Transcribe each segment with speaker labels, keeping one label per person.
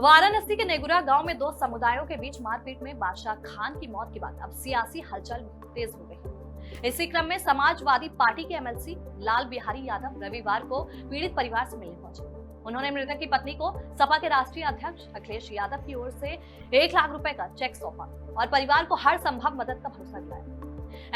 Speaker 1: वाराणसी के नेगुरा गांव में दो समुदायों के बीच मारपीट में बादशाह खान की मौत के बाद अब सियासी हलचल तेज हो गई। इसी क्रम में समाजवादी पार्टी के एमएलसी लाल बिहारी यादव रविवार को पीड़ित परिवार से मिलने पहुंचे। उन्होंने मृतक की पत्नी को सपा के राष्ट्रीय अध्यक्ष अखिलेश यादव की ओर से 1 लाख रुपए का चेक सौंपा और परिवार को हर संभव मदद का भरोसा दिलाया।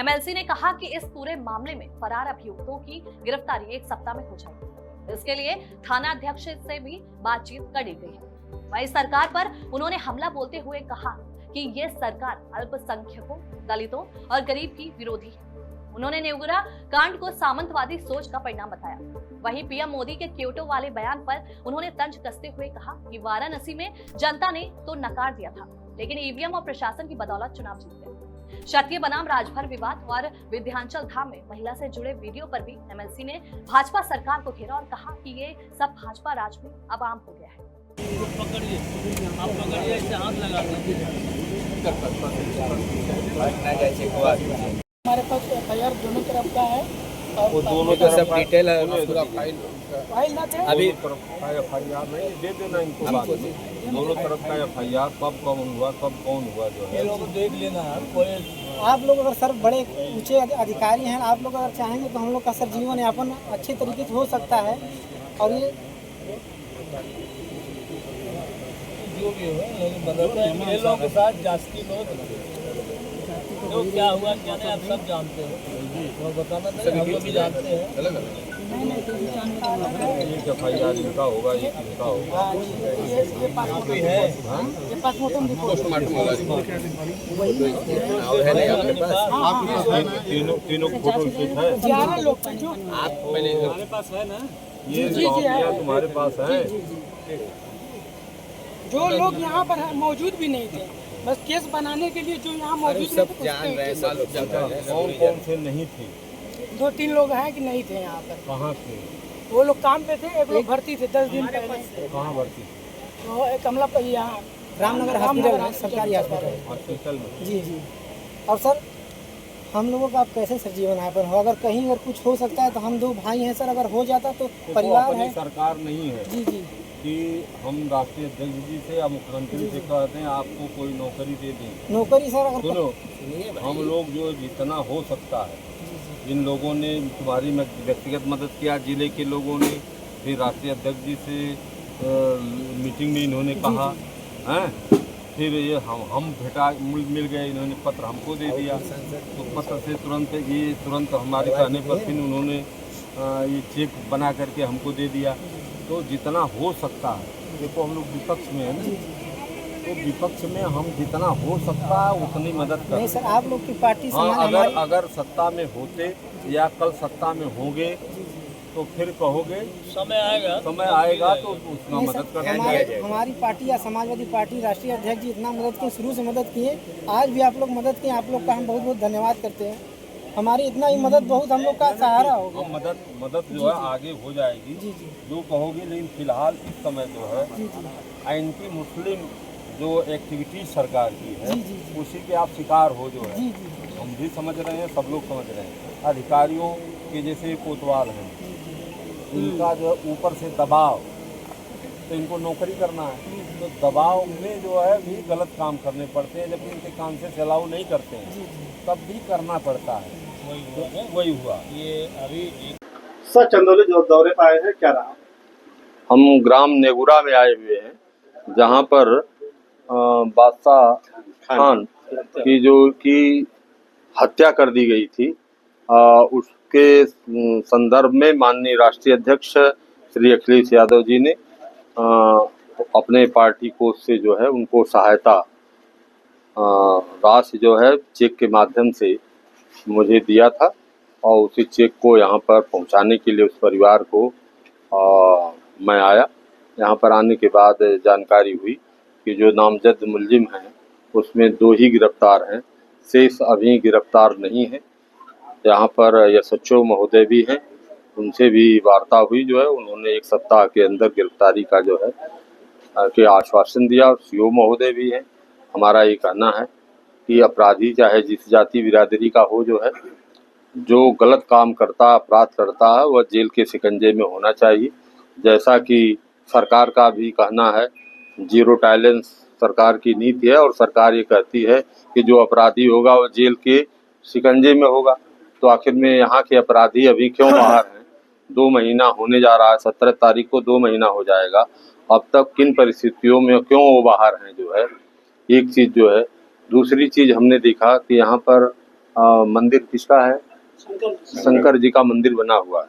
Speaker 1: एमएलसी ने कहा कि इस पूरे मामले में फरार अभियुक्तों की गिरफ्तारी 1 सप्ताह में हो जाएगी। इसके लिए थाना अध्यक्ष से भी बातचीत कर ली गई है। वहीं सरकार पर उन्होंने हमला बोलते हुए कहा कि ये सरकार अल्पसंख्यकों, दलितों और गरीब की विरोधी है। उन्होंने नेगुरा कांड को सामंतवादी सोच का परिणाम बताया। वहीं पीएम मोदी के क्योटो वाले बयान पर उन्होंने तंज कसते हुए कहा कि वाराणसी में जनता ने तो नकार दिया था, लेकिन ईवीएम और प्रशासन की बदौलत चुनाव जीत गए। क्षत्रिय बनाम राजभर विवाद और विंध्याचल धाम में महिला से जुड़े वीडियो पर भी एमएलसी ने भाजपा सरकार को घेरा और कहा कि ये सब भाजपा राज में अब आम हो गया है।
Speaker 2: पकड़िए, आप पकड़िए, इससे हाथ लगा दीजिए।
Speaker 3: हमारे पास एफआईआर दोनों तरफ का है और
Speaker 4: वो दोनों का सब डिटेल है, पूरा
Speaker 3: फाइल ना थे
Speaker 4: अभी एफआईआर नहीं दे देना इनको, बात दोनों तरफ का एफआईआर कब हुआ, कब कौन हुआ जो है
Speaker 2: ये लोग देख लेना है। कोई
Speaker 3: आप लोग अगर सर बड़े ऊंचे अधिकारी हैं, आप लोग अगर चाहेंगे तो हम लोग का सर जीवन यापन अच्छे तरीके से हो सकता है। और ये
Speaker 2: जो भी हो, लेकिन बदल ये लोगों के साथ जास्ती लोग तो क्या हुआ क्या नहीं आप सब जानते हो और बताना नहीं, हम लोग भी जानते हैं।
Speaker 4: एक एफआईआर इनका होगा, एक इनका होगा।
Speaker 3: ये
Speaker 2: कोई है
Speaker 3: ये पोस्टमार्टम रिपोर्ट
Speaker 4: और है नहीं आपके पास?
Speaker 2: हाँ,
Speaker 4: तीनों फोटो स्टेट है।
Speaker 3: 11 लोग जो
Speaker 4: आप पहले
Speaker 2: हमारे पास है ना,
Speaker 4: ये
Speaker 3: जी,
Speaker 4: कॉपियाँ तुम्हारे पास है?
Speaker 3: जो लोग यहाँ पर मौजूद भी नहीं थे, बस केस बनाने के लिए जो यहाँ मौजूद नहीं थे,
Speaker 4: कौन कौन से नहीं थे?
Speaker 3: 2-3 लोग हैं कि नहीं थे यहाँ पर।
Speaker 4: कहाँ थे?
Speaker 3: वो लोग काम पे थे, एक लोग भर्ती थे 10 दिन पहले।
Speaker 4: कहाँ भर्ती थे?
Speaker 3: तो एक कमला पर यहाँ रामनगर हॉस्पिटल, सरकारी हॉस्पिटल।
Speaker 4: हॉस्पिटल में?
Speaker 3: जी जी। और सर हम लोगों का आप कैसे सर जीवन यापन हो, अगर कहीं अगर कुछ हो सकता है तो हम 2 भाई हैं सर, अगर हो जाता तो परिवार
Speaker 4: अपनी
Speaker 3: है।
Speaker 4: सरकार नहीं है
Speaker 3: जी जी
Speaker 4: कि हम राष्ट्रीय अध्यक्ष जी से या मुख्यमंत्री से कहते हैं आपको कोई नौकरी दे दें।
Speaker 3: नौकरी सर अगर
Speaker 4: सुनो, हम लोग जो जितना हो सकता है, जिन लोगों ने तुम्हारी व्यक्तिगत मदद किया, जिले के लोगों ने, फिर राष्ट्रीय अध्यक्ष जी से मीटिंग में इन्होंने कहा हैं, फिर ये हम भेटा मिल गए, इन्होंने पत्र हमको दे दिया, तो पत्र से तुरंत हमारे कहने पर फिर उन्होंने ये चेक बना करके हमको दे दिया। तो जितना हो सकता है, देखो हम लोग विपक्ष में है ना, तो विपक्ष में हम जितना हो सकता है उतनी मदद
Speaker 3: नहीं
Speaker 4: करें।
Speaker 3: सर, आप लोग की पार्टी
Speaker 4: हाँ,
Speaker 3: समाज
Speaker 4: अगर सत्ता में होते या कल सत्ता में होंगे तो फिर कहोगे
Speaker 2: समय आएगा
Speaker 4: तो उसका मदद करना चाहिए।
Speaker 3: हमारी पार्टी या समाजवादी पार्टी राष्ट्रीय अध्यक्ष जी इतना मदद किए, शुरू से मदद किए, आज भी आप लोग मदद किए, आप लोग का हम बहुत बहुत धन्यवाद करते हैं। हमारी इतना ही मदद बहुत हम लोग का सहारा होगा।
Speaker 4: हम मदद जो है आगे हो जाएगी
Speaker 3: जी जी
Speaker 4: जो कहोगे, लेकिन फिलहाल इस समय जो है
Speaker 3: जी
Speaker 4: एंटी मुस्लिम जो एक्टिविटी सरकार की है
Speaker 3: जी जी जी
Speaker 4: उसी के आप शिकार हो जो है।
Speaker 3: जी जी
Speaker 4: हम भी समझ रहे हैं, सब लोग समझ रहे हैं। अधिकारियों के जैसे कोतवाल हैं, इनका जो ऊपर से दबाव, तो इनको नौकरी करना है, तो दबाव में जो है भी गलत काम करने पड़ते हैं, जबकि इनके काम से चलाव नहीं करते हैं, तब भी करना पड़ता है। वही हुआ
Speaker 2: ये अभी
Speaker 5: सर चंदौली जो दौरे पे आए हैं, क्या रहा?
Speaker 4: हम ग्राम नेगुरा में आए हुए हैं, जहाँ पर बादशाह खान की जो की हत्या कर दी गई थी, उसके संदर्भ में माननीय राष्ट्रीय अध्यक्ष श्री अखिलेश यादव जी ने अपने पार्टी कोष से जो है उनको सहायता राशि जो है चेक के माध्यम से मुझे दिया था, और उसी चेक को यहाँ पर पहुँचाने के लिए उस परिवार को मैं आया। यहाँ पर आने के बाद जानकारी हुई कि जो नामजद मुलजिम हैं उसमें 2 ही गिरफ्तार हैं, शेष अभी गिरफ्तार नहीं है। यहाँ पर एसएचओ महोदय भी हैं, उनसे भी वार्ता हुई, जो है उन्होंने 1 सप्ताह के अंदर गिरफ्तारी का जो है के आश्वासन दिया। और सीओ महोदय भी हैं। हमारा ये कहना है कि अपराधी चाहे जिस जाति बिरादरी का हो, जो है जो गलत काम करता, अपराध करता है, वह जेल के शिकंजे में होना चाहिए। जैसा कि सरकार का भी कहना है जीरो टॉलरेंस सरकार की नीति है और सरकार ये कहती है कि जो अपराधी होगा वो जेल के शिकंजे में होगा। तो आखिर में यहाँ के अपराधी अभी क्यों बाहर हैं? 2 महीना होने जा रहा है, 17 तारीख को 2 महीना हो जाएगा। अब तक किन परिस्थितियों में क्यों वो बाहर हैं जो है, एक चीज़ जो है। दूसरी चीज़ हमने देखा कि यहाँ पर मंदिर किसका है? शंकर जी का मंदिर बना हुआ है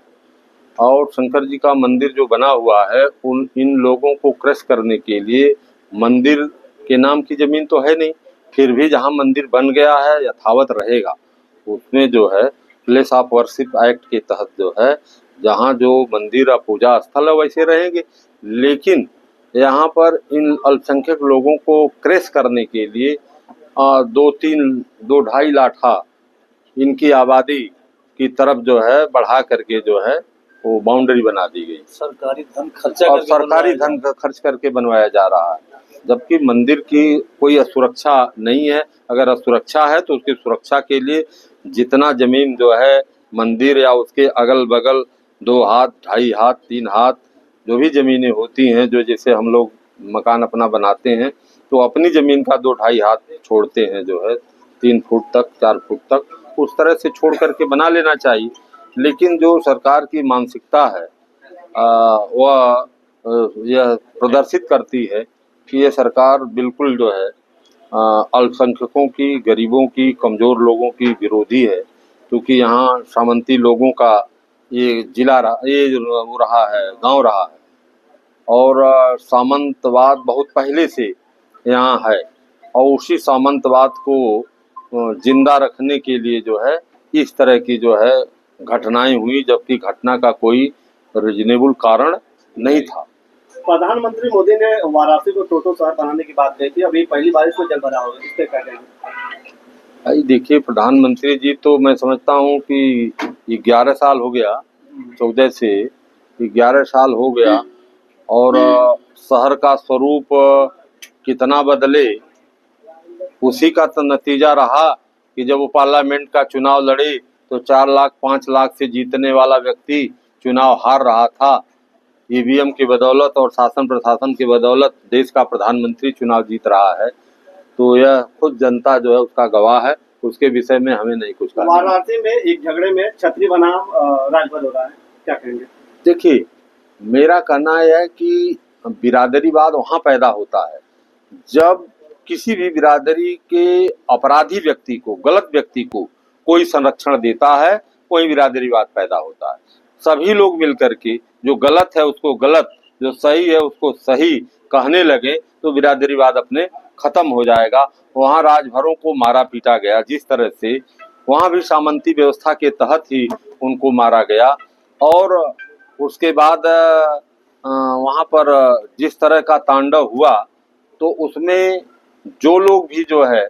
Speaker 4: और शंकर जी का मंदिर जो बना हुआ है इन लोगों को क्रश करने के लिए मंदिर के नाम की जमीन तो है नहीं, फिर भी जहां मंदिर बन गया है यथावत रहेगा। उसमें जो है प्लेस ऑफ वर्शिप एक्ट के तहत जो है जहां जो मंदिर और पूजा स्थल है वैसे रहेंगे, लेकिन यहाँ पर इन अल्पसंख्यक लोगों को क्रश करने के लिए 2-2.5 लाठा इनकी आबादी की तरफ जो है बढ़ा करके जो है वो बाउंड्री बना दी गई।
Speaker 2: सरकारी धन खर्चा
Speaker 4: और
Speaker 2: करके
Speaker 4: सरकारी धन खर्च करके बनवाया जा रहा है, जबकि मंदिर की कोई असुरक्षा नहीं है। अगर असुरक्षा है तो उसकी सुरक्षा के लिए जितना जमीन जो है मंदिर या उसके अगल बगल 2 हाथ, 2.5 हाथ, 3 हाथ जो भी जमीनें होती हैं, जो जैसे हम लोग मकान अपना बनाते हैं तो अपनी जमीन का 2-2.5 हाथ छोड़ते हैं जो है 3 फुट तक, 4 फुट तक, उस तरह से छोड़ करके बना लेना चाहिए। लेकिन जो सरकार की मानसिकता है वह यह प्रदर्शित करती है कि ये सरकार बिल्कुल जो है अल्पसंख्यकों की, गरीबों की, कमज़ोर लोगों की विरोधी है। क्योंकि यहाँ सामंती लोगों का ये जिला रहा, ये वो रहा है, गांव रहा है और सामंतवाद बहुत पहले से यहाँ है और उसी सामंतवाद को जिंदा रखने के लिए जो है इस तरह की जो है घटनाएं हुई, जबकि घटना का कोई रीजनेबल कारण नहीं था।
Speaker 5: प्रधानमंत्री मोदी ने वाराणसी को टोटो शहर बनाने की बात कही थी, अभी पहली बारिश में जल भरा होगा, इस पे क्या कहेंगे?
Speaker 4: भाई देखिए, प्रधानमंत्री जी तो मैं समझता हूँ कि 11 साल हो गया, 14 से 11 साल हो गया और शहर का स्वरूप कितना बदले उसी का तो नतीजा रहा कि जब वो पार्लियामेंट का चुनाव लड़े तो 4 लाख 5 लाख से जीतने वाला व्यक्ति चुनाव हार रहा था। ईवीएम की बदौलत और शासन प्रशासन की बदौलत देश का प्रधानमंत्री चुनाव जीत रहा है, तो यह खुद जनता जो है उसका गवाह है। उसके विषय में हमें नहीं कुछ कहना।
Speaker 5: वाराणसी में एक झगड़े में छतरी बनाम राजपथ हो रहा है, क्या कहेंगे?
Speaker 4: देखिए, मेरा कहना यह है कि बिरादरीवाद वहाँ पैदा होता है जब किसी भी बिरादरी के अपराधी व्यक्ति को, गलत व्यक्ति को कोई संरक्षण देता है, वही बिरादरीवाद पैदा होता है। सभी लोग मिलकर के जो गलत है उसको गलत, जो सही है उसको सही कहने लगे तो बिरादरीवाद अपने खत्म हो जाएगा। वहाँ राजभरों को मारा पीटा गया जिस तरह से, वहाँ भी सामंती व्यवस्था के तहत ही उनको मारा गया और उसके बाद वहाँ पर जिस तरह का तांडव हुआ तो उसमें जो लोग भी जो है